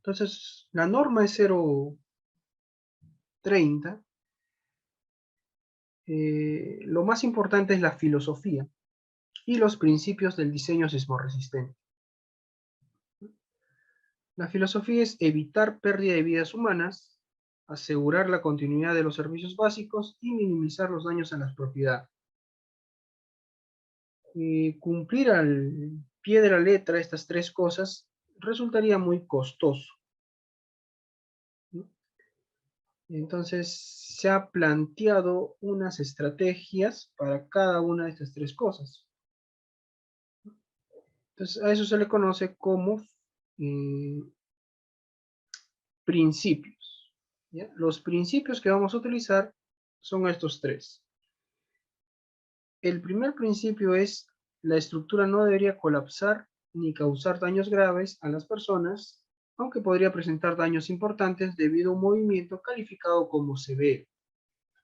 Entonces, la norma es 0,30. Lo más importante es la filosofía y los principios del diseño sismorresistente. La filosofía es evitar pérdida de vidas humanas, asegurar la continuidad de los servicios básicos y minimizar los daños a las propiedades. Cumplir al pie de la letra estas tres cosas resultaría muy costoso, ¿no? Entonces, se ha planteado unas estrategias para cada una de estas tres cosas. Entonces, a eso se le conoce como eh, principios, ¿ya? Los principios que vamos a utilizar son estos tres. El primer principio es: la estructura no debería colapsar ni causar daños graves a las personas, aunque podría presentar daños importantes debido a un movimiento calificado como severo,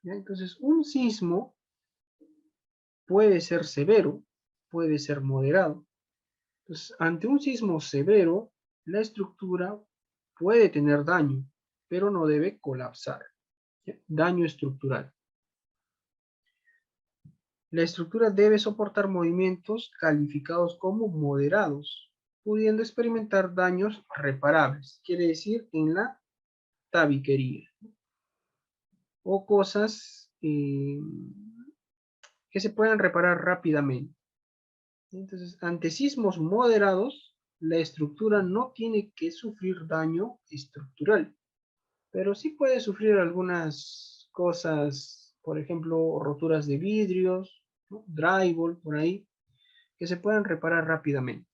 ¿ya? Entonces, un sismo puede ser severo, puede ser moderado. Entonces, ante un sismo severo, la estructura puede tener daño, pero no debe colapsar, ¿ya? Daño estructural. La estructura debe soportar movimientos calificados como moderados, pudiendo experimentar daños reparables, quiere decir en la tabiquería, o cosas que se puedan reparar rápidamente. Entonces, ante sismos moderados, la estructura no tiene que sufrir daño estructural, pero sí puede sufrir algunas cosas, por ejemplo, roturas de vidrios, ¿no? Drywall, por ahí, que se puedan reparar rápidamente.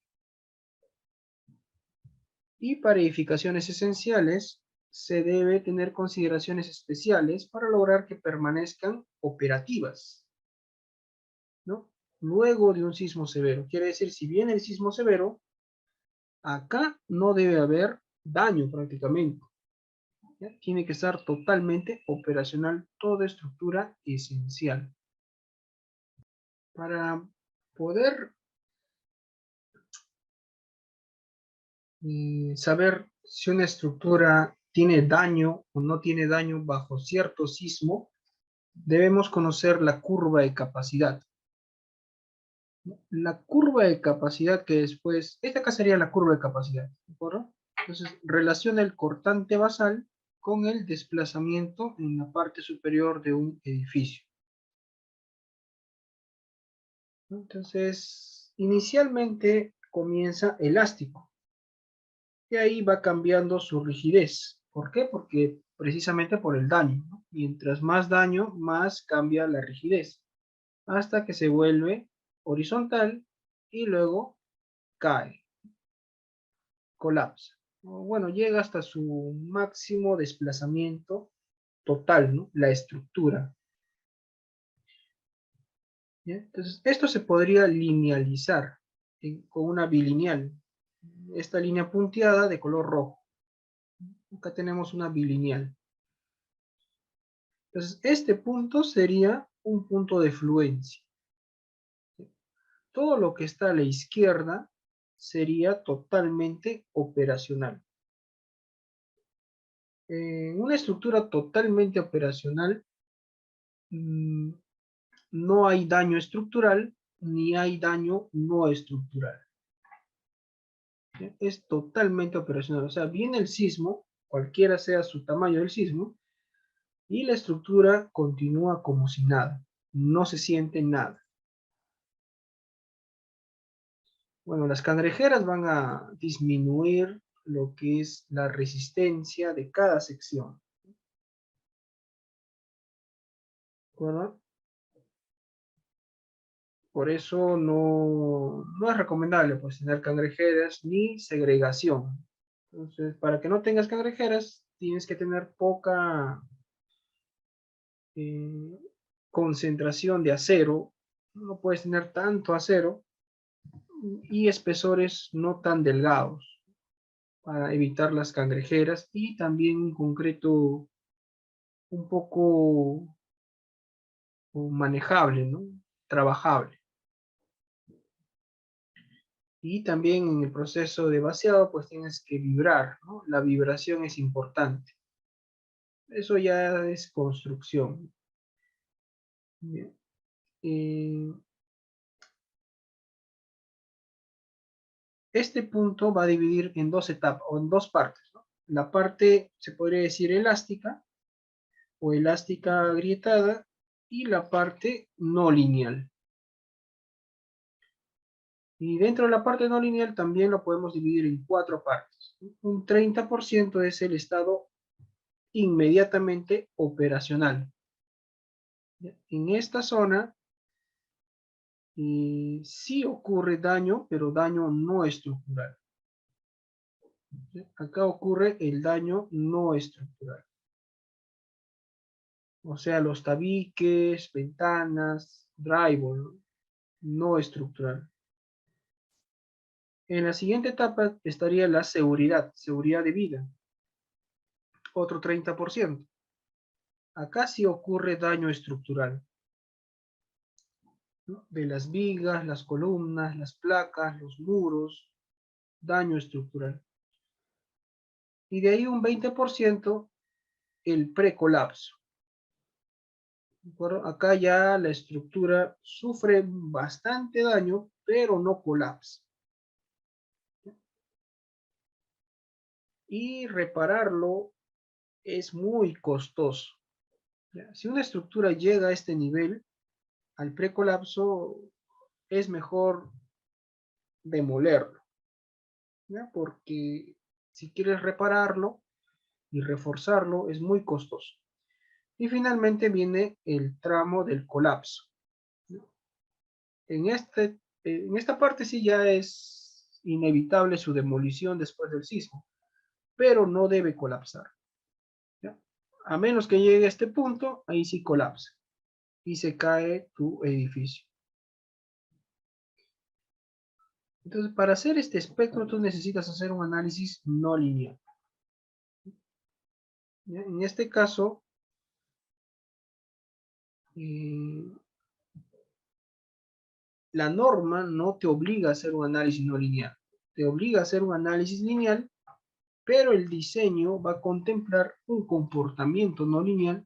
Y para edificaciones esenciales, se debe tener consideraciones especiales para lograr que permanezcan operativas, ¿no? Luego de un sismo severo. Quiere decir, si viene el sismo severo, acá no debe haber daño prácticamente, ¿ya? Tiene que estar totalmente operacional toda estructura esencial. Para poder saber si una estructura tiene daño o no tiene daño bajo cierto sismo, debemos conocer la curva de capacidad. La curva de capacidad que después, esta acá sería la curva de capacidad, ¿de acuerdo? Entonces, relaciona el cortante basal con el desplazamiento en la parte superior de un edificio. Entonces, inicialmente comienza elástico, y ahí va cambiando su rigidez. ¿Por qué? Porque precisamente por el daño, ¿no? Mientras más daño, más cambia la rigidez, hasta que se vuelve horizontal y luego cae, colapsa. Bueno, llega hasta su máximo desplazamiento total, ¿no? La estructura. ¿Ya? Entonces, esto se podría linealizar con una bilineal. Esta línea punteada de color rojo. Acá tenemos una bilineal. Entonces, este punto sería un punto de fluencia. Todo lo que está a la izquierda sería totalmente operacional. En una estructura totalmente operacional, no hay daño estructural ni hay daño no estructural. Es totalmente operacional. O sea, viene el sismo, cualquiera sea su tamaño del sismo, y la estructura continúa como si nada. No se siente nada. Bueno, las cangrejeras van a disminuir lo que es la resistencia de cada sección. ¿De acuerdo? Por eso no es recomendable pues, tener cangrejeras ni segregación. Entonces, para que no tengas cangrejeras, tienes que tener poca eh, concentración de acero. No puedes tener tanto acero y espesores no tan delgados para evitar las cangrejeras y también un concreto un poco manejable, ¿no? Trabajable. Y también en el proceso de vaciado, pues tienes que vibrar, ¿no? La vibración es importante. Eso ya es construcción. Bien. Este punto va a dividir en dos etapas o en dos partes, ¿no? La parte, se podría decir, elástica o elástica agrietada y la parte no lineal. Y dentro de la parte no lineal también lo podemos dividir en cuatro partes. Un 30% es el estado inmediatamente operacional. En esta zona sí ocurre daño, pero daño no estructural. Acá ocurre el daño no estructural. O sea, los tabiques, ventanas, drywall, no estructural. En la siguiente etapa estaría la seguridad, seguridad de vida, otro 30%. Acá sí ocurre daño estructural, ¿no? De las vigas, las columnas, las placas, los muros, daño estructural. Y de ahí un 20% el precolapso. Acá ya la estructura sufre bastante daño, pero no colapsa. Y repararlo es muy costoso. Si una estructura llega a este nivel, al precolapso, es mejor demolerlo, ¿ya? Porque si quieres repararlo y reforzarlo, es muy costoso. Y finalmente viene el tramo del colapso, ¿no? En esta parte sí ya es inevitable su demolición después del sismo, pero no debe colapsar, ¿ya? A menos que llegue a este punto, ahí sí colapsa y se cae tu edificio. Entonces, para hacer este espectro, tú necesitas hacer un análisis no lineal. ¿Ya? En este caso, eh, la norma no te obliga a hacer un análisis no lineal. Te obliga a hacer un análisis lineal, pero el diseño va a contemplar un comportamiento no lineal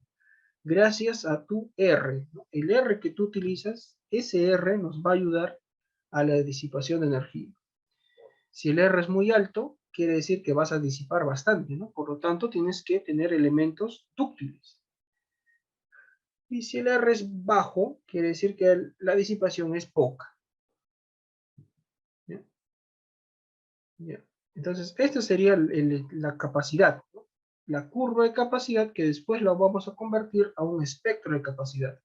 gracias a tu R, ¿no? El R que tú utilizas, ese R nos va a ayudar a la disipación de energía. Si el R es muy alto, quiere decir que vas a disipar bastante, ¿no? Por lo tanto, tienes que tener elementos dúctiles. Y si el R es bajo, quiere decir que la disipación es poca. ¿Ya? ¿Ya? Entonces, esta sería la capacidad, ¿no? La curva de capacidad que después la vamos a convertir a un espectro de capacidad.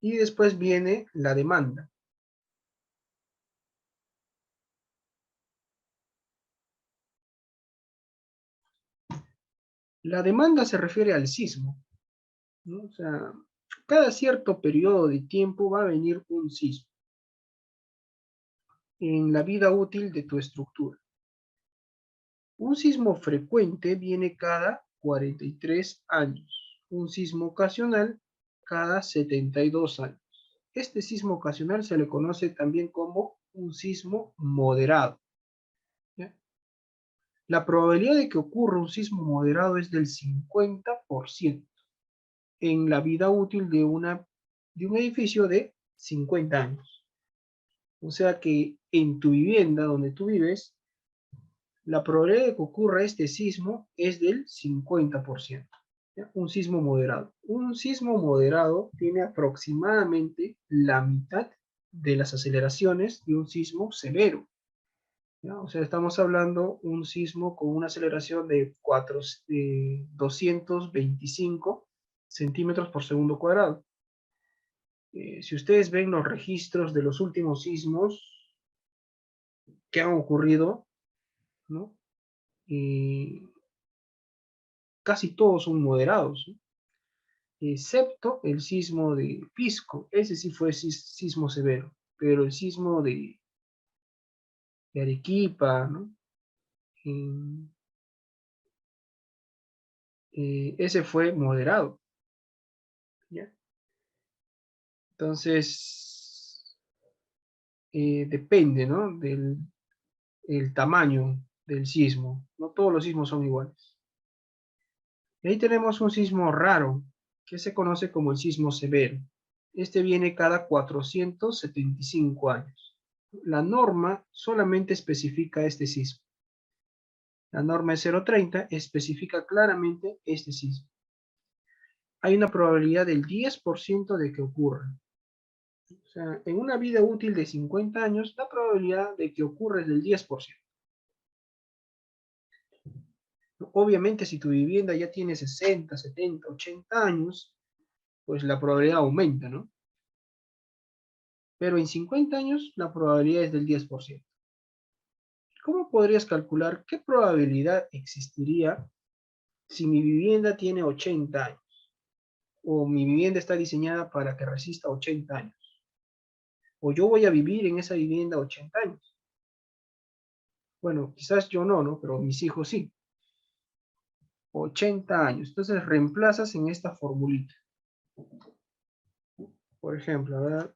Y después viene la demanda. La demanda se refiere al sismo, ¿no? O sea, cada cierto periodo de tiempo va a venir un sismo en la vida útil de tu estructura. Un sismo frecuente viene cada 43 años. Un sismo ocasional cada 72 años. Este sismo ocasional se le conoce también como un sismo moderado, ¿ya? La probabilidad de que ocurra un sismo moderado es del 50% en la vida útil de un edificio de 50 años. O sea que en tu vivienda donde tú vives, la probabilidad de que ocurra este sismo es del 50%. ¿Ya? Un sismo moderado. Un sismo moderado tiene aproximadamente la mitad de las aceleraciones de un sismo severo, ¿ya? O sea, estamos hablando un sismo con una aceleración de 225 centímetros por segundo cuadrado. Si ustedes ven los registros de los últimos sismos que han ocurrido, ¿no? Casi todos son moderados, ¿no? Excepto el sismo de Pisco, ese sí fue sismo severo, pero el sismo de Arequipa, ¿no? Eh, ese fue moderado, ¿ya? Entonces, depende, ¿no? Del el tamaño del sismo. No todos los sismos son iguales. Y ahí tenemos un sismo raro, que se conoce como el sismo severo. Este viene cada 475 años. La norma solamente especifica este sismo. La norma es 030, especifica claramente este sismo. Hay una probabilidad del 10% de que ocurra. O sea, en una vida útil de 50 años, la probabilidad de que ocurra es del 10%. Obviamente, si tu vivienda ya tiene 60, 70, 80 años, pues la probabilidad aumenta, ¿no? Pero en 50 años, la probabilidad es del 10%. ¿Cómo podrías calcular qué probabilidad existiría si mi vivienda tiene 80 años? O mi vivienda está diseñada para que resista 80 años. O yo voy a vivir en esa vivienda 80 años. Bueno, quizás yo no, ¿no? Pero mis hijos sí. 80 años. Entonces reemplazas en esta formulita. Por ejemplo, a ver.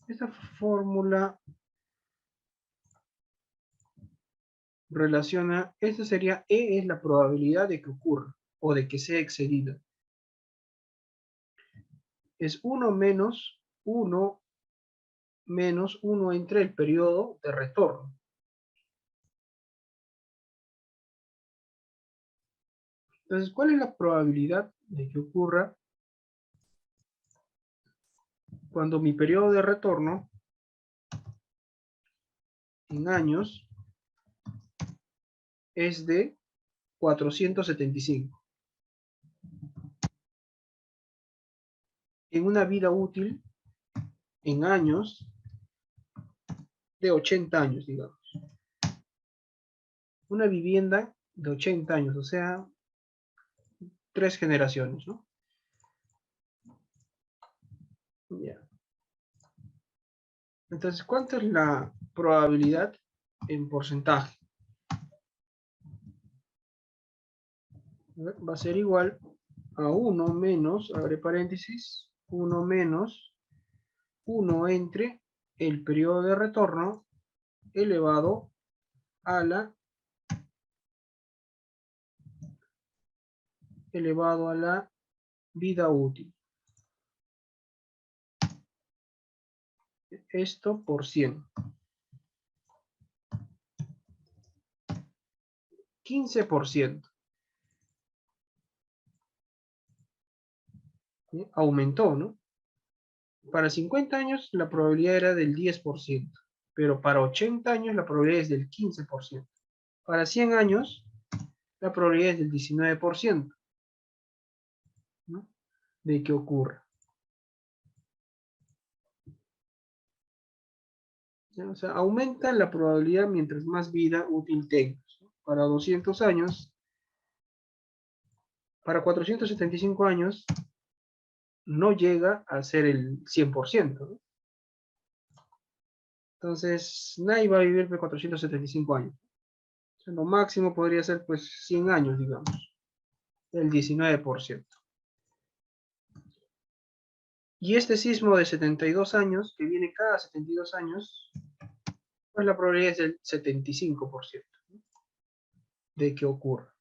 Esta fórmula relaciona, esta sería E es la probabilidad de que ocurra o de que sea excedida. Es 1 menos 1 menos 1 entre el periodo de retorno. Entonces, ¿cuál es la probabilidad de que ocurra cuando mi periodo de retorno en años es de 475? En una vida útil en años de 80 años, digamos. Una vivienda de 80 años, o sea, 3 generaciones, ¿no? Ya. Entonces, ¿cuánto es la probabilidad en porcentaje? Va a ser igual a 1 menos, abre paréntesis, 1 menos 1 entre el periodo de retorno elevado a la vida útil. Esto por 100. 15%. ¿Sí? Aumentó, ¿no? Para 50 años la probabilidad era del 10%, pero para 80 años la probabilidad es del 15%. Para 100 años la probabilidad es del 19%, ¿no? De que ocurra. ¿Ya? O sea, aumenta la probabilidad mientras más vida útil tengas, ¿no? Para 200 años, para 475 años, no llega a ser el 100%, ¿no? Entonces, nadie va a vivir por 475 años. O sea, lo máximo podría ser pues 100 años, digamos, el 19%. Y este sismo de 72 años, que viene cada 72 años, pues la probabilidad es del 75%, ¿no? De que ocurra.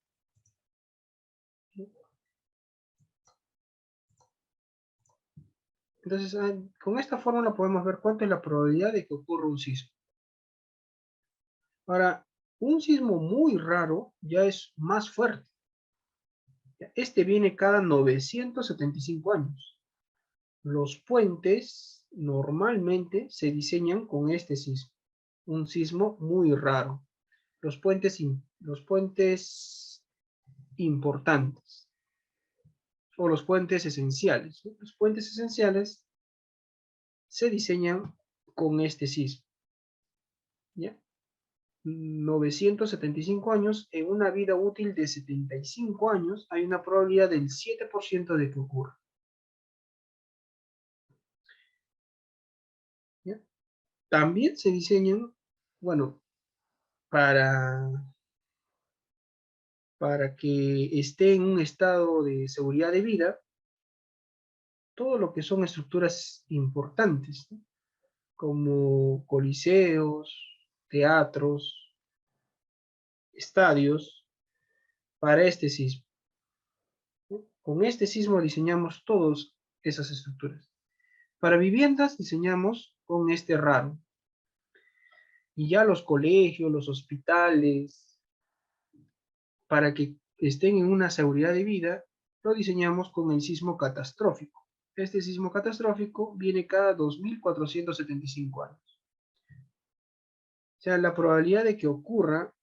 Entonces, con esta fórmula podemos ver cuánto es la probabilidad de que ocurra un sismo. Ahora, un sismo muy raro ya es más fuerte. Este viene cada 975 años. Los puentes normalmente se diseñan con este sismo. Un sismo muy raro. Los puentes importantes o los puentes esenciales, ¿no? Los puentes esenciales se diseñan con este sismo. ¿Ya? 975 años, en una vida útil de 75 años, hay una probabilidad del 7% de que ocurra. ¿Ya? También se diseñan, bueno, para para que esté en un estado de seguridad de vida todo lo que son estructuras importantes, ¿no? Como coliseos, teatros, estadios, para este sismo. Con este sismo diseñamos todas esas estructuras. Para viviendas diseñamos con este raro. Y ya los colegios, los hospitales, para que estén en una seguridad de vida, lo diseñamos con el sismo catastrófico. Este sismo catastrófico viene cada 2475 años. O sea, la probabilidad de que ocurra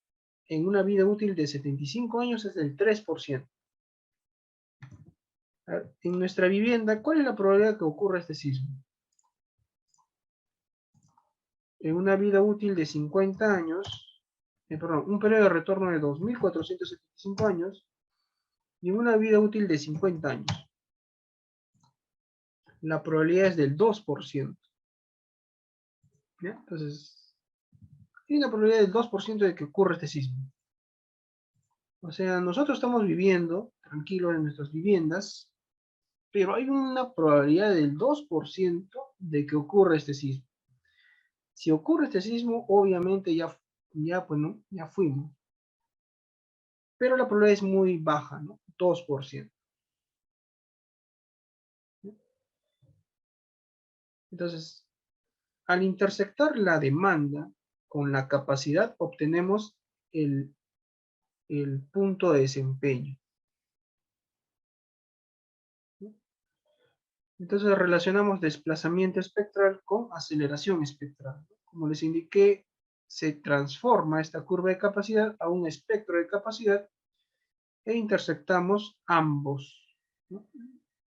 en una vida útil de 75 años es del 3%. En nuestra vivienda, ¿cuál es la probabilidad de que ocurra este sismo? En una vida útil de 50 años, perdón, un periodo de retorno de 2475 años y en una vida útil de 50 años. La probabilidad es del 2%. ¿Ya? Entonces, hay una probabilidad del 2% de que ocurra este sismo. O sea, nosotros estamos viviendo tranquilos en nuestras viviendas, pero hay una probabilidad del 2% de que ocurra este sismo. Si ocurre este sismo, obviamente pues, ¿no? Ya fuimos. Pero la probabilidad es muy baja, ¿no? 2%. Entonces, al intersectar la demanda con la capacidad, obtenemos el, el punto de desempeño. Entonces relacionamos desplazamiento espectral con aceleración espectral. Como les indiqué, se transforma esta curva de capacidad a un espectro de capacidad e intersectamos ambos, ¿no?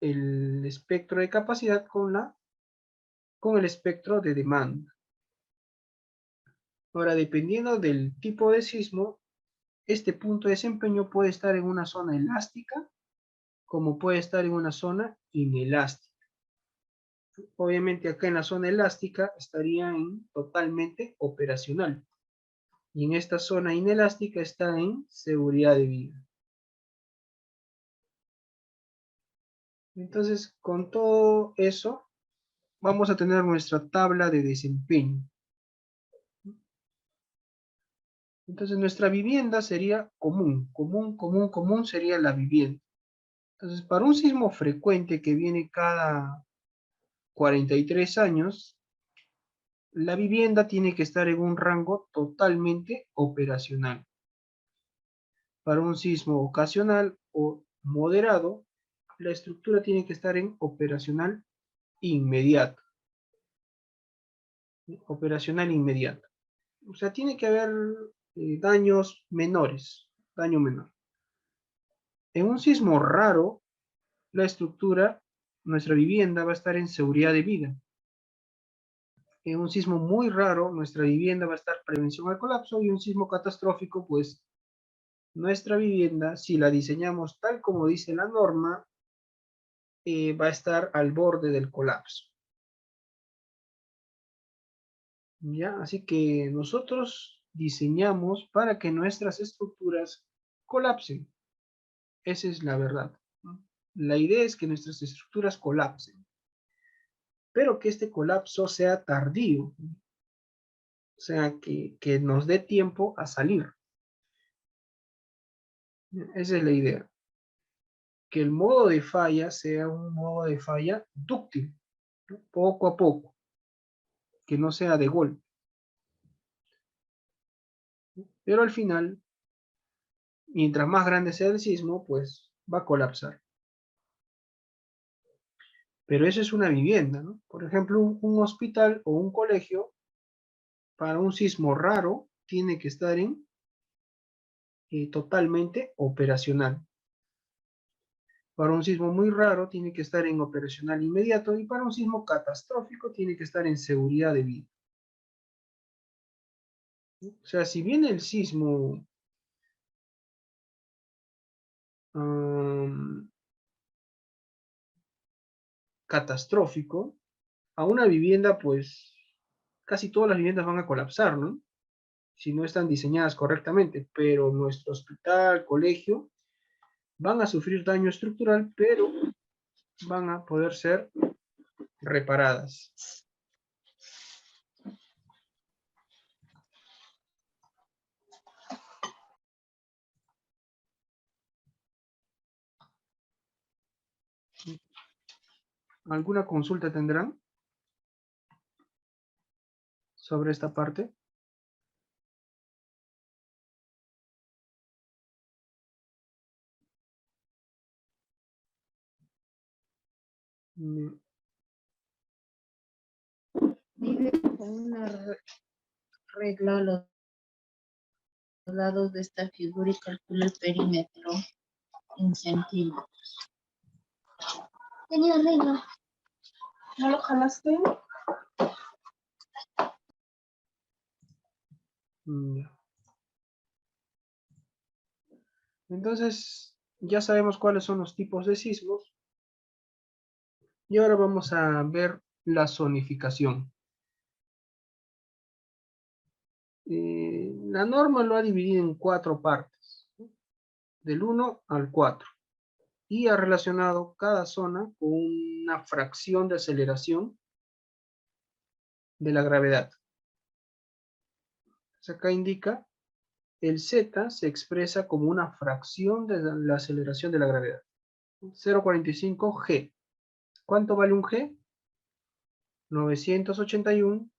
El espectro de capacidad con el espectro de demanda. Ahora, dependiendo del tipo de sismo, este punto de desempeño puede estar en una zona elástica, como puede estar en una zona inelástica. Obviamente acá en la zona elástica estaría en totalmente operacional. Y en esta zona inelástica está en seguridad de vida. Entonces, con todo eso, vamos a tener nuestra tabla de desempeño. Entonces, nuestra vivienda sería común sería la vivienda. Entonces, para un sismo frecuente que viene cada 43 años, la vivienda tiene que estar en un rango totalmente operacional. Para un sismo ocasional o moderado, la estructura tiene que estar en operacional inmediato. Operacional inmediato. O sea, tiene que haber daños menores, daño menor. En un sismo raro, la estructura, nuestra vivienda va a estar en seguridad de vida. En un sismo muy raro, nuestra vivienda va a estar prevención al colapso y un sismo catastrófico, pues nuestra vivienda, si la diseñamos tal como dice la norma, va a estar al borde del colapso. ¿Ya? Así que nosotros diseñamos para que nuestras estructuras colapsen. Esa es la verdad, ¿no? La idea es que nuestras estructuras colapsen, pero que este colapso sea tardío, o sea, que nos dé tiempo a salir. Esa es la idea. Que el modo de falla sea un modo de falla dúctil, ¿no? Poco a poco, que no sea de golpe. Pero al final, mientras más grande sea el sismo, pues va a colapsar. Pero eso es una vivienda, ¿no? Por ejemplo, un hospital o un colegio, para un sismo raro, tiene que estar en totalmente operacional. Para un sismo muy raro, tiene que estar en operacional inmediato y para un sismo catastrófico, tiene que estar en seguridad de vida. O sea, si viene el sismo catastrófico, a una vivienda, pues casi todas las viviendas van a colapsar, ¿no? si no están diseñadas correctamente, pero nuestro hospital, colegio, van a sufrir daño estructural, pero van a poder ser reparadas. ¿Alguna consulta tendrán sobre esta parte? Divide con una regla los lados de esta figura y calcula el perímetro en centímetros. Tenía regla. ¿No lo jalaste? Entonces, ya sabemos cuáles son los tipos de sismos. Y ahora vamos a ver la zonificación. La norma lo ha dividido en 4 partes, del 1 al 4, y ha relacionado cada zona con una fracción de aceleración de la gravedad. Entonces acá indica, el Z se expresa como una fracción de la aceleración de la gravedad. 0,45 G. ¿Cuánto vale un G? 981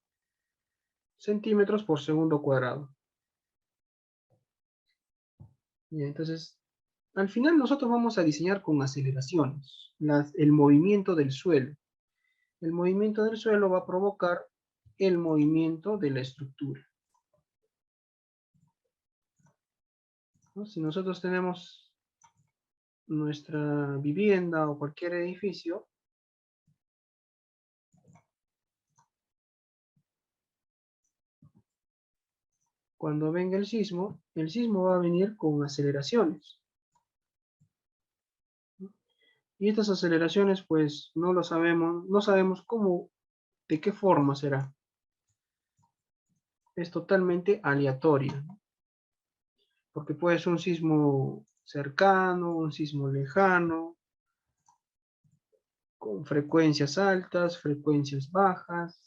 centímetros por segundo cuadrado. Y entonces, al final nosotros vamos a diseñar con aceleraciones el movimiento del suelo. El movimiento del suelo va a provocar el movimiento de la estructura, ¿no? Si nosotros tenemos nuestra vivienda o cualquier edificio, cuando venga el sismo va a venir con aceleraciones. Y estas aceleraciones, pues, no lo sabemos, no sabemos cómo, de qué forma será. Es totalmente aleatoria, ¿no? Porque puede ser un sismo cercano, un sismo lejano, con frecuencias altas, frecuencias bajas,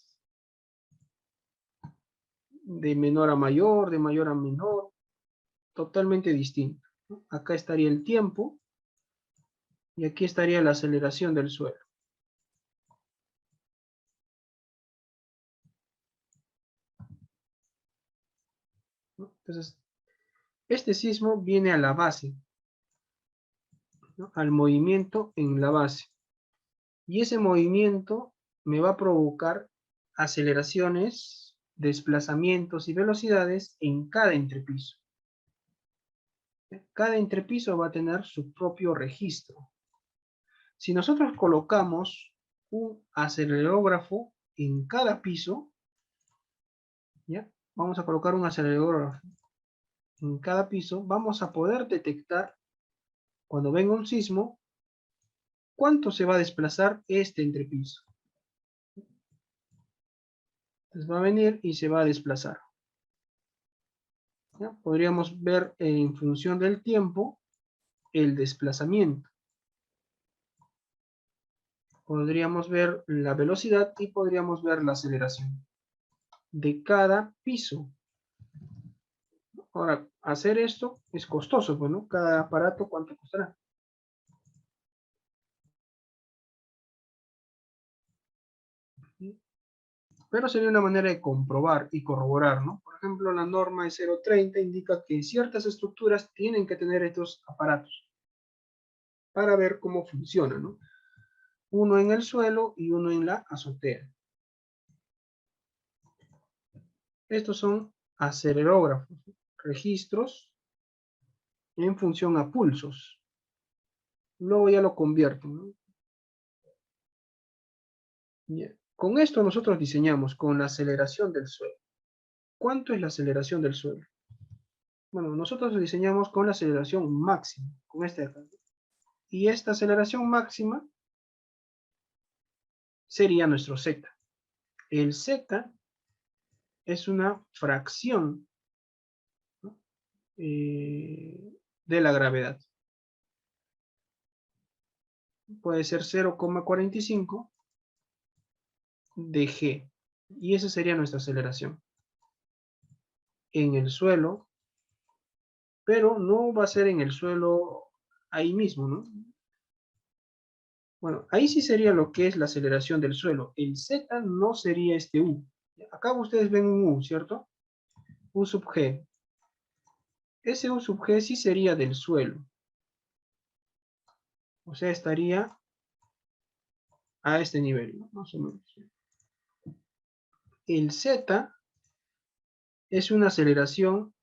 de menor a mayor, de mayor a menor, totalmente distinto, ¿no? Acá estaría el tiempo y aquí estaría la aceleración del suelo, ¿no? Entonces, este sismo viene a la base, ¿no? Al movimiento en la base. Y ese movimiento me va a provocar aceleraciones, desplazamientos y velocidades en cada entrepiso. Cada entrepiso va a tener su propio registro. Si nosotros colocamos un acelerógrafo en cada piso, ¿ya? Vamos a colocar un acelerógrafo en cada piso, vamos a poder detectar, cuando venga un sismo, cuánto se va a desplazar este entrepiso. Entonces va a venir y se va a desplazar, ¿ya? Podríamos ver en función del tiempo el desplazamiento. Podríamos ver la velocidad y podríamos ver la aceleración de cada piso. Ahora, hacer esto es costoso, pues, ¿no? Cada aparato, ¿cuánto costará? Pero sería una manera de comprobar y corroborar, ¿no? Por ejemplo, la norma de 0,30 indica que ciertas estructuras tienen que tener estos aparatos para ver cómo funciona, ¿no? Uno en el suelo y uno en la azotea. Estos son acelerógrafos, registros en función a pulsos. Luego ya lo convierto, ¿no? Bien. Con esto nosotros diseñamos con la aceleración del suelo. ¿Cuánto es la aceleración del suelo? Bueno, nosotros lo diseñamos con la aceleración máxima, con este de acá. Y esta aceleración máxima sería nuestro Z. El Z es una fracción de la gravedad. Puede ser 0,45 de G. Y esa sería nuestra aceleración en el suelo, pero no va a ser en el suelo ahí mismo, ¿no? Bueno, ahí sí sería lo que es la aceleración del suelo. El Z no sería este U. Acá ustedes ven un U, ¿cierto? U sub G. Ese U sub G sí sería del suelo. O sea, estaría a este nivel, ¿no? Más o menos. El Z es una aceleración,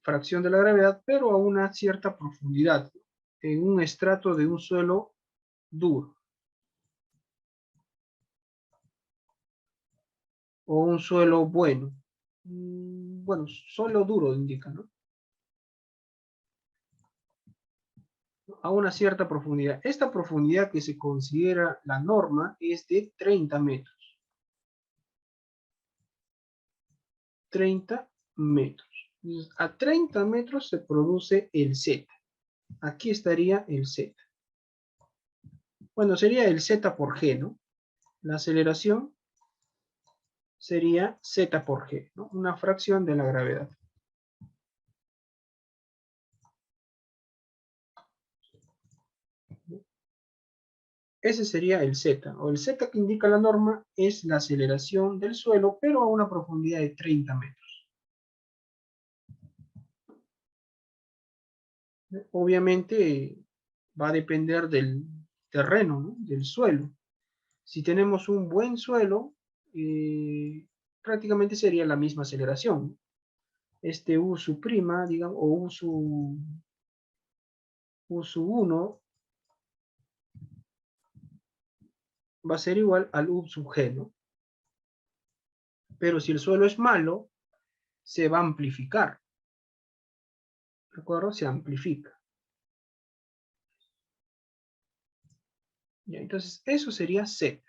fracción de la gravedad, pero a una cierta profundidad, en un estrato de un suelo duro. O un suelo bueno. Bueno, suelo duro indica, ¿no? A una cierta profundidad. Esta profundidad que se considera la norma es de 30 metros. 30 metros. Entonces, a 30 metros se produce el Z. Aquí estaría el Z. Bueno, sería el Z por G, ¿no? La aceleración sería Z por G, ¿no? Una fracción de la gravedad. Ese sería el Z, o el Z que indica la norma es la aceleración del suelo, pero a una profundidad de 30 metros. Obviamente va a depender del terreno, ¿no? Del suelo. Si tenemos un buen suelo, prácticamente sería la misma aceleración. Este U sub prima, digamos, o U sub 1 va a ser igual al U sub G, ¿no? Pero si el suelo es malo, se va a amplificar. ¿De acuerdo? Se amplifica. ¿Ya? Entonces, eso sería Z.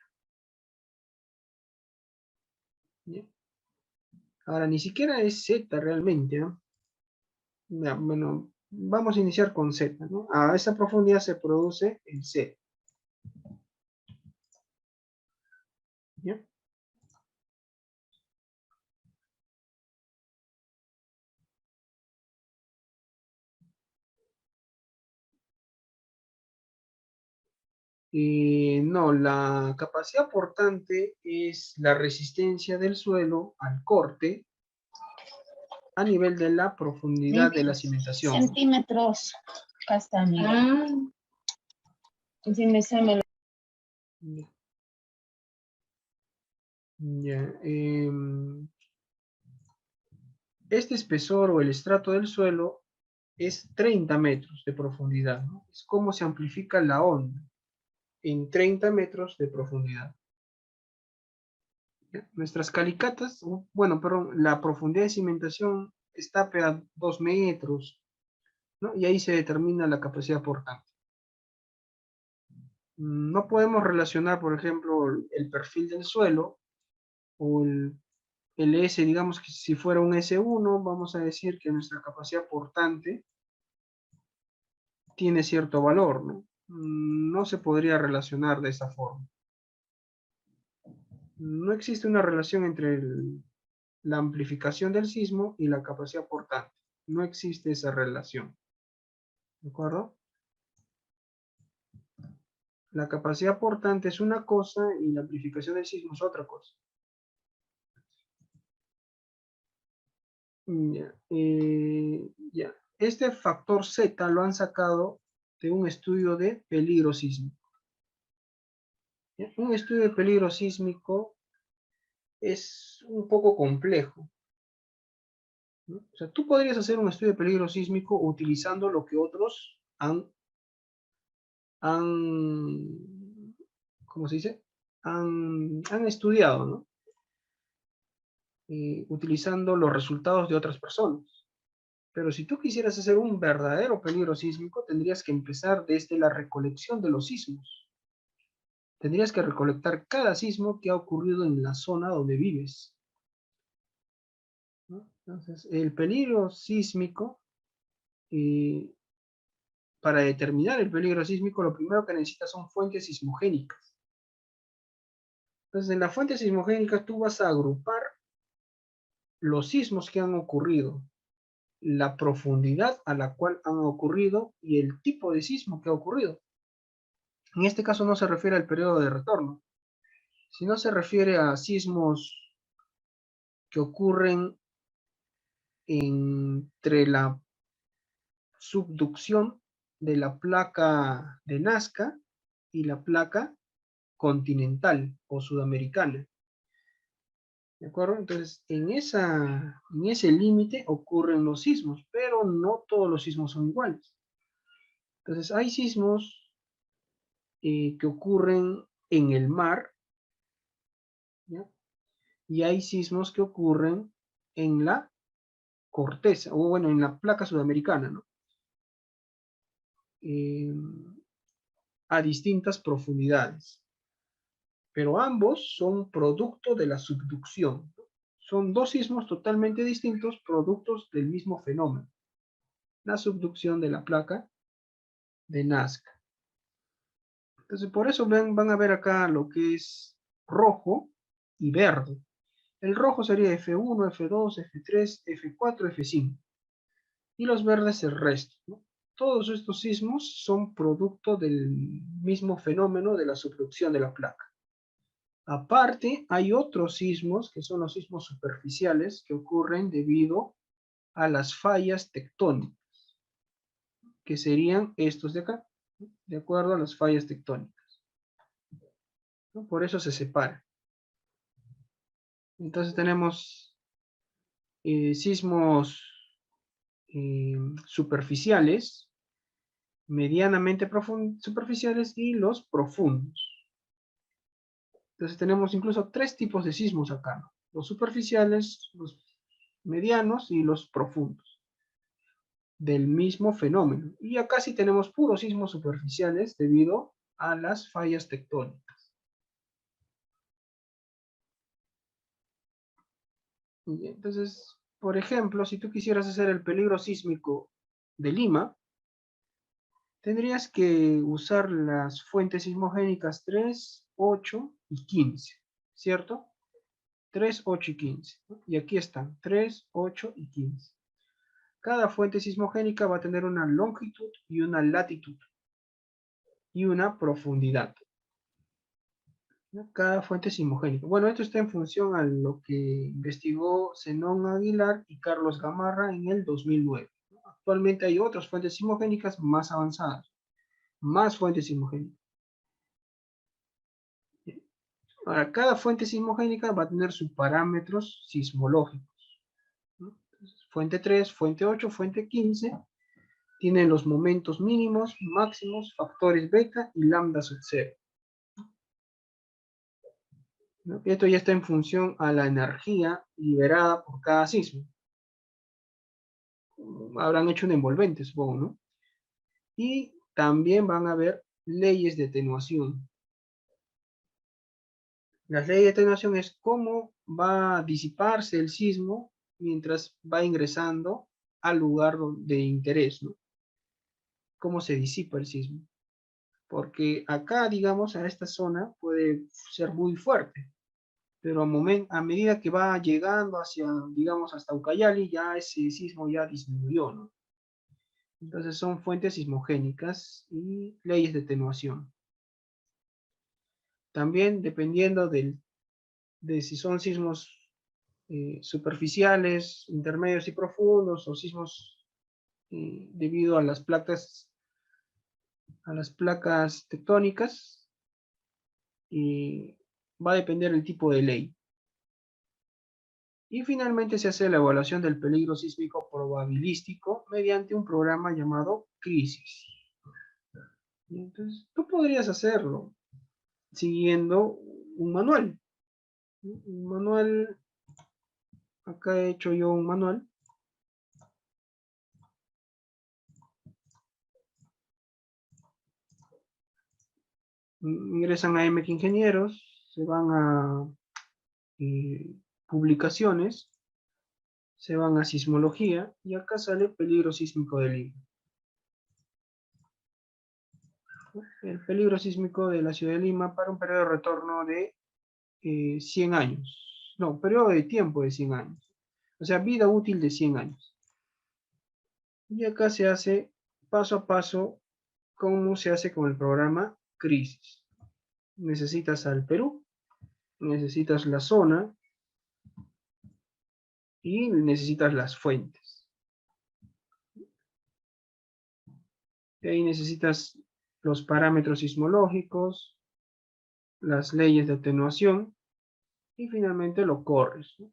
¿Ya? Ahora, ni siquiera es Z realmente, ¿no? Ya, bueno, vamos a iniciar con Z, ¿no? A esa profundidad se produce el Z. ¿Ya? No, la capacidad portante es la resistencia del suelo al corte a nivel de la profundidad de la cimentación. Centímetros. Acá está, mira. Si me sale. Ya. Ya, este espesor o el estrato del suelo es 30 metros de profundidad, ¿no? Es como se amplifica la onda en 30 metros de profundidad. ¿Ya? Nuestras calicatas, bueno, perdón, la profundidad de cimentación está a 2 metros, ¿no? Y ahí se determina la capacidad portante. No podemos relacionar, por ejemplo, el perfil del suelo o el S, digamos que si fuera un S1, vamos a decir que nuestra capacidad portante tiene cierto valor, ¿no? No se podría relacionar de esa forma. No existe una relación entre la amplificación del sismo y la capacidad portante. No existe esa relación. ¿De acuerdo? La capacidad portante es una cosa y la amplificación del sismo es otra cosa. Ya, ya. Este factor Z lo han sacado de un estudio de peligro sísmico. ¿Ya? Un estudio de peligro sísmico es un poco complejo, ¿no? O sea, tú podrías hacer un estudio de peligro sísmico utilizando lo que otros ¿cómo se dice? Han estudiado, ¿no? Utilizando los resultados de otras personas. Pero si tú quisieras hacer un verdadero peligro sísmico, tendrías que empezar desde la recolección de los sismos. Tendrías que recolectar cada sismo que ha ocurrido en la zona donde vives, ¿no? Entonces, el peligro sísmico para determinar el peligro sísmico, lo primero que necesitas son fuentes sismogénicas. Entonces, en las fuentes sismogénicas tú vas a agrupar los sismos que han ocurrido, la profundidad a la cual han ocurrido y el tipo de sismo que ha ocurrido. En este caso no se refiere al periodo de retorno, sino se refiere a sismos que ocurren entre la subducción de la placa de Nazca y la placa continental o sudamericana. ¿De acuerdo? Entonces, en ese límite ocurren los sismos, pero no todos los sismos son iguales. Entonces, hay sismos que ocurren en el mar, ¿ya? Y hay sismos que ocurren en la corteza, o bueno, en la placa sudamericana, ¿no? A distintas profundidades. Pero ambos son producto de la subducción. Son dos sismos totalmente distintos, productos del mismo fenómeno. La subducción de la placa de Nazca. Entonces, por eso van a ver acá lo que es rojo y verde. El rojo sería F1, F2, F3, F4, F5. Y los verdes el resto, ¿no? Todos estos sismos son producto del mismo fenómeno de la subducción de la placa. Aparte, hay otros sismos, que son los sismos superficiales, que ocurren debido a las fallas tectónicas, que serían estos de acá, de acuerdo a las fallas tectónicas, ¿no? Por eso se separa. Entonces tenemos sismos superficiales, medianamente superficiales y los profundos. Entonces tenemos incluso tres tipos de sismos acá, ¿no? Los superficiales, los medianos y los profundos, del mismo fenómeno. Y acá sí tenemos puros sismos superficiales debido a las fallas tectónicas. Entonces, por ejemplo, si tú quisieras hacer el peligro sísmico de Lima, tendrías que usar las fuentes sismogénicas 3, 8 y 15, ¿cierto? 3, 8 y 15. Y aquí están, 3, 8 y 15. Cada fuente sismogénica va a tener una longitud y una latitud y una profundidad. Cada fuente sismogénica. Bueno, esto está en función a lo que investigó Zenón Aguilar y Carlos Gamarra en el 2009. Actualmente hay otras fuentes sismogénicas más avanzadas, más fuentes sismogénicas. Ahora, cada fuente sismogénica va a tener sus parámetros sismológicos, ¿no? Fuente 3, fuente 8, fuente 15 tienen los momentos mínimos, máximos, factores beta y lambda sub 0. ¿No? Esto ya está en función a la energía liberada por cada sismo. Habrán hecho un envolvente, supongo, ¿no? Y también van a haber leyes de atenuación. Las leyes de atenuación es cómo va a disiparse el sismo mientras va ingresando al lugar de interés, ¿no? Cómo se disipa el sismo. Porque acá, digamos, a esta zona puede ser muy fuerte, pero a medida que va llegando hacia, digamos, hasta Ucayali, ya ese sismo ya disminuyó, ¿no? Entonces son fuentes sismogénicas y leyes de atenuación. También dependiendo de si son sismos superficiales, intermedios y profundos, o sismos debido a las placas tectónicas, va a depender el tipo de ley. Y finalmente se hace la evaluación del peligro sísmico probabilístico mediante un programa llamado CRISIS. Entonces, tú podrías hacerlo siguiendo un manual. Un manual, acá he hecho yo un manual. Ingresan a MX Ingenieros, se van a publicaciones, se van a sismología y acá sale peligro sísmico de Lima. El peligro sísmico de la ciudad de Lima para un periodo de retorno de 100 años. No, periodo de tiempo de 100 años. O sea, vida útil de 100 años. Y acá se hace paso a paso cómo se hace con el programa Crisis. Necesitas al Perú, necesitas la zona y necesitas las fuentes. De ahí necesitas los parámetros sismológicos, las leyes de atenuación y finalmente lo corres, ¿no?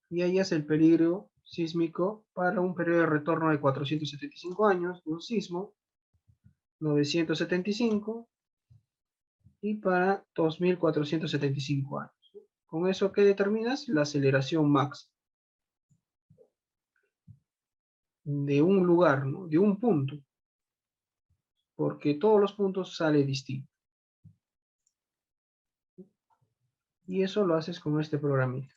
Y ahí es el peligro sísmico para un periodo de retorno de 475 años de un sismo, 975 y para 2475 años. Con eso, ¿qué determinas? La aceleración máxima de un lugar, ¿no? De un punto, porque todos los puntos sale distinto. Y eso lo haces con este programita.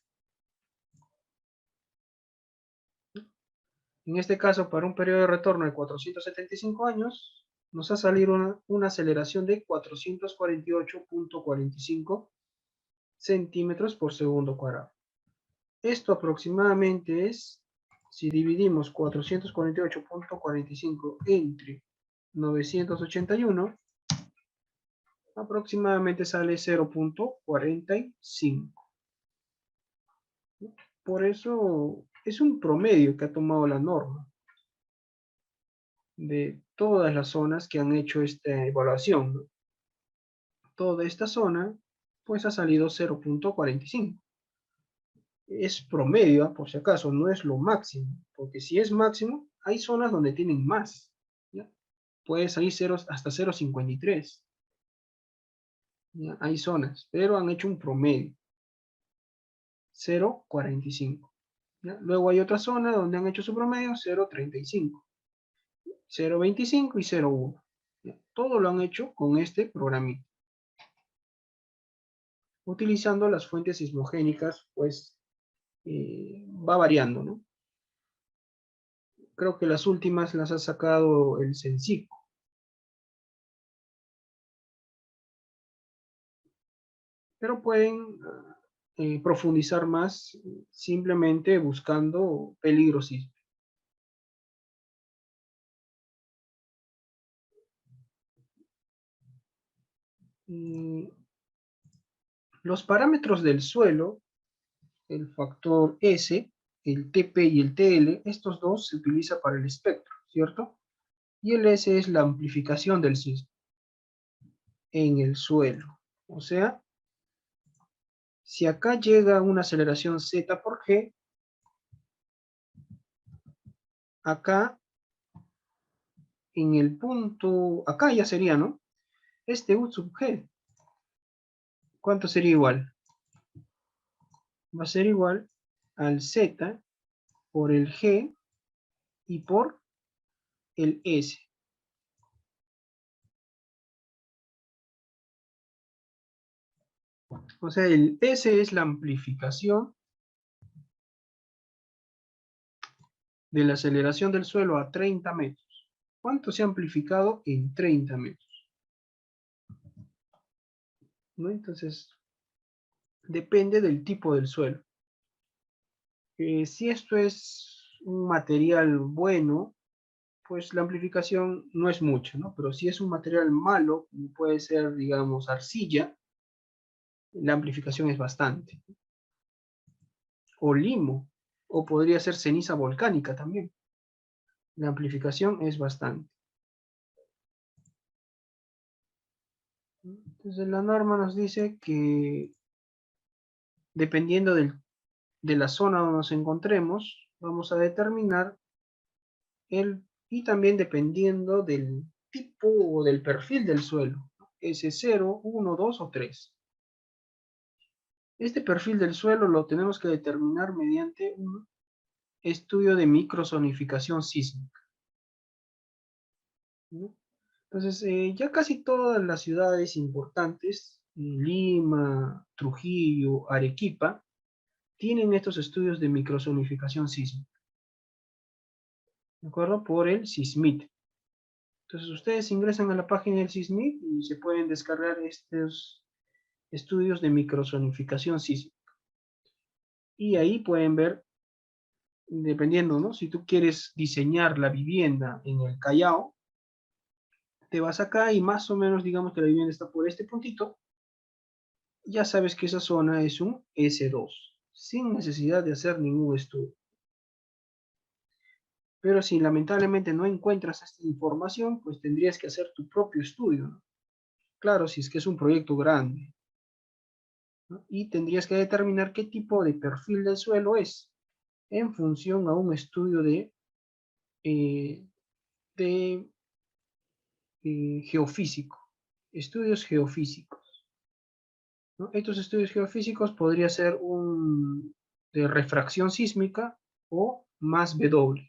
En este caso, para un periodo de retorno de 475 años, nos ha salido una aceleración de 448.45 centímetros por segundo cuadrado. Esto aproximadamente es, si dividimos 448.45 entre 981, aproximadamente sale 0.45. Por eso es un promedio que ha tomado la norma de todas las zonas que han hecho esta evaluación, ¿no? Toda esta zona, pues ha salido 0.45. Es promedio, por si acaso, no es lo máximo, porque si es máximo, hay zonas donde tienen más, ¿ya? Puede salir hasta 0.53. ¿Ya? Hay zonas, pero han hecho un promedio, 0.45. ¿Ya? Luego hay otra zona donde han hecho su promedio 0.35, 0.25 y 0.1. ¿Ya? Todo lo han hecho con este programita, utilizando las fuentes sismogénicas, pues va variando, ¿no? Creo que las últimas las ha sacado el Censico. Pero pueden profundizar más simplemente buscando peligro sísmico. Los parámetros del suelo, el factor S, el TP y el TL, estos dos se utilizan para el espectro, ¿cierto? Y el S es la amplificación del sismo en el suelo. O sea, si acá llega una aceleración Z por G, acá en el punto, acá ya sería, ¿no? Este U sub G, ¿cuánto sería igual? Va a ser igual al Z por el G y por el S. O sea, el S es la amplificación de la aceleración del suelo a 30 metros. ¿Cuánto se ha amplificado en 30 metros? ¿No? Entonces, depende del tipo del suelo. Si esto es un material bueno, pues la amplificación no es mucha, ¿no? Pero si es un material malo, como puede ser, digamos, arcilla, la amplificación es bastante. O limo, o podría ser ceniza volcánica también. La amplificación es bastante. Entonces la norma nos dice que dependiendo de la zona donde nos encontremos, vamos a determinar y también dependiendo del tipo o del perfil del suelo, S0, 1, 2 o 3. Este perfil del suelo lo tenemos que determinar mediante un estudio de microzonificación sísmica, ¿no? Entonces, ya casi todas las ciudades importantes, Lima, Trujillo, Arequipa, tienen estos estudios de microzonificación sísmica, ¿de acuerdo? Por el SISMIT. Entonces ustedes ingresan a la página del SISMIC y se pueden descargar estos estudios de microzonificación sísmica. Y ahí pueden ver, dependiendo, ¿no? Si tú quieres diseñar la vivienda en el Callao, te vas acá y más o menos digamos que la vivienda está por este puntito, ya sabes que esa zona es un S2, sin necesidad de hacer ningún estudio. Pero si lamentablemente no encuentras esta información, pues tendrías que hacer tu propio estudio, ¿no? Claro, si es que es un proyecto grande, ¿no? Y tendrías que determinar qué tipo de perfil del suelo es, en función a un estudio eh, de geofísico, estudios geofísicos, ¿no? Estos estudios geofísicos podría ser un de refracción sísmica o más W.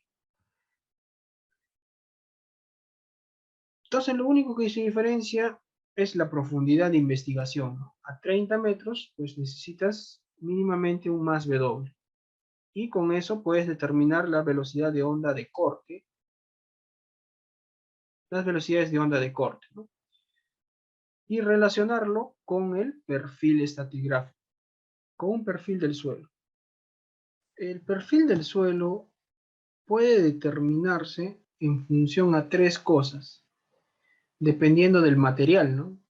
Entonces, lo único que se diferencia es la profundidad de investigación, ¿no? A 30 metros, pues necesitas mínimamente un más W. Y con eso puedes determinar la velocidad de onda de corte, las velocidades de onda de corte, ¿no? Y relacionarlo con el perfil estratigráfico, con un perfil del suelo. El perfil del suelo puede determinarse en función a tres cosas, dependiendo del material, ¿no?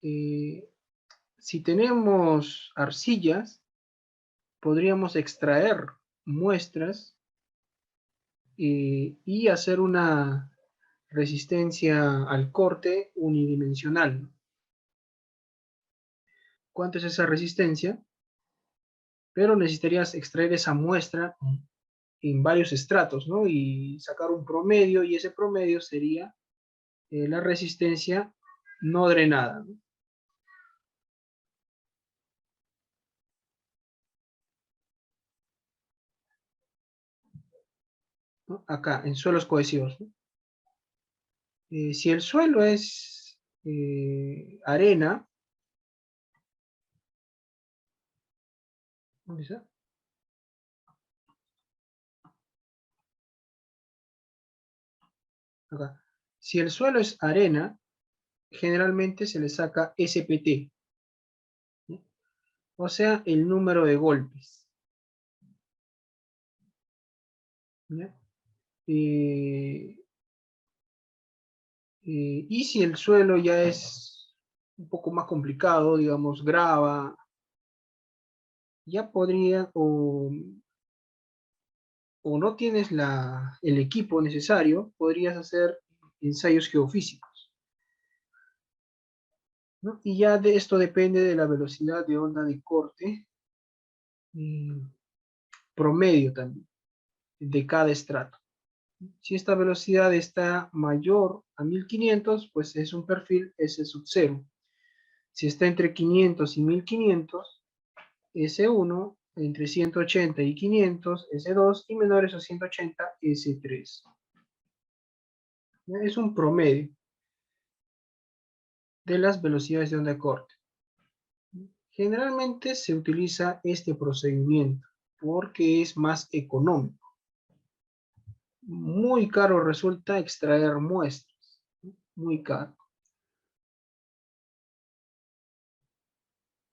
Si tenemos arcillas, podríamos extraer muestras y hacer una resistencia al corte unidimensional. ¿Cuánto es esa resistencia? Pero necesitarías extraer esa muestra en varios estratos, ¿no? Y sacar un promedio, y ese promedio sería la resistencia no drenada, ¿no? ¿No? Acá, en suelos cohesivos, ¿no? Si el suelo es arena, ¿dónde está? Acá. Si el suelo es arena, generalmente se le saca SPT, ¿no? O sea, el número de golpes, ¿ya? Eh, y si el suelo ya es un poco más complicado, digamos, grava, ya podría, o no tienes el equipo necesario, podrías hacer ensayos geofísicos, ¿no? Y ya de esto depende de la velocidad de onda de corte promedio también, de cada estrato. Si esta velocidad está mayor a 1500, pues es un perfil S0. Si está entre 500 y 1500, S1, entre 180 y 500, S2, y menores a 180, S3. Es un promedio de las velocidades de onda de corte. Generalmente se utiliza este procedimiento porque es más económico. Muy caro resulta extraer muestras, muy caro,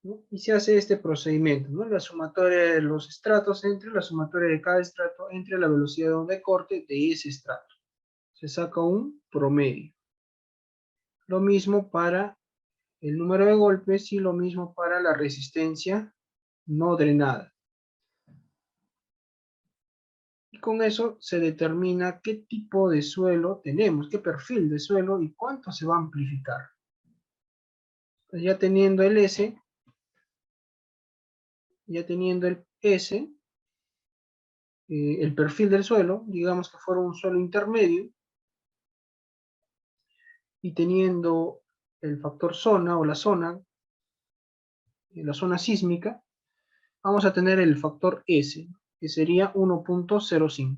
¿no? Y se hace este procedimiento, ¿no? La sumatoria de los estratos entre la sumatoria de cada estrato entre la velocidad de onda de corte de ese estrato. Se saca un promedio. Lo mismo para el número de golpes y lo mismo para la resistencia no drenada. Y con eso se determina qué tipo de suelo tenemos, qué perfil de suelo y cuánto se va a amplificar. Entonces, ya teniendo el S, el perfil del suelo, digamos que fuera un suelo intermedio, y teniendo el factor zona o la zona sísmica, vamos a tener el factor S, que sería 1.05.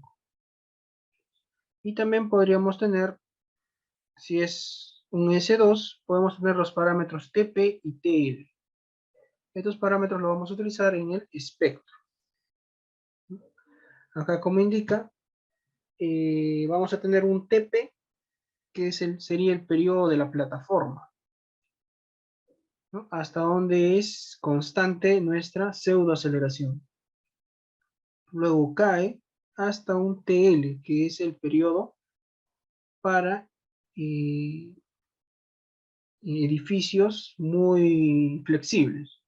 Y también podríamos tener, si es un S2, podemos tener los parámetros TP y TL. Estos parámetros los vamos a utilizar en el espectro. Acá, como indica, vamos a tener un TP que sería el periodo de la plataforma, ¿no? Hasta donde es constante nuestra pseudoaceleración. Luego cae hasta un TL, que es el periodo para edificios muy flexibles,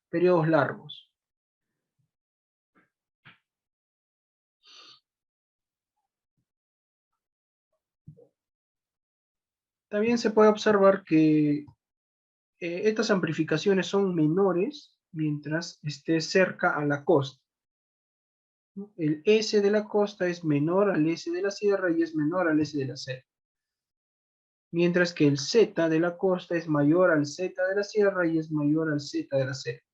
periodos largos. También se puede observar que estas amplificaciones son menores mientras esté cerca a la costa, ¿no? El S de la costa es menor al S de la sierra y es menor al S de la selva. Mientras que el Z de la costa es mayor al Z de la sierra y es mayor al Z de la selva.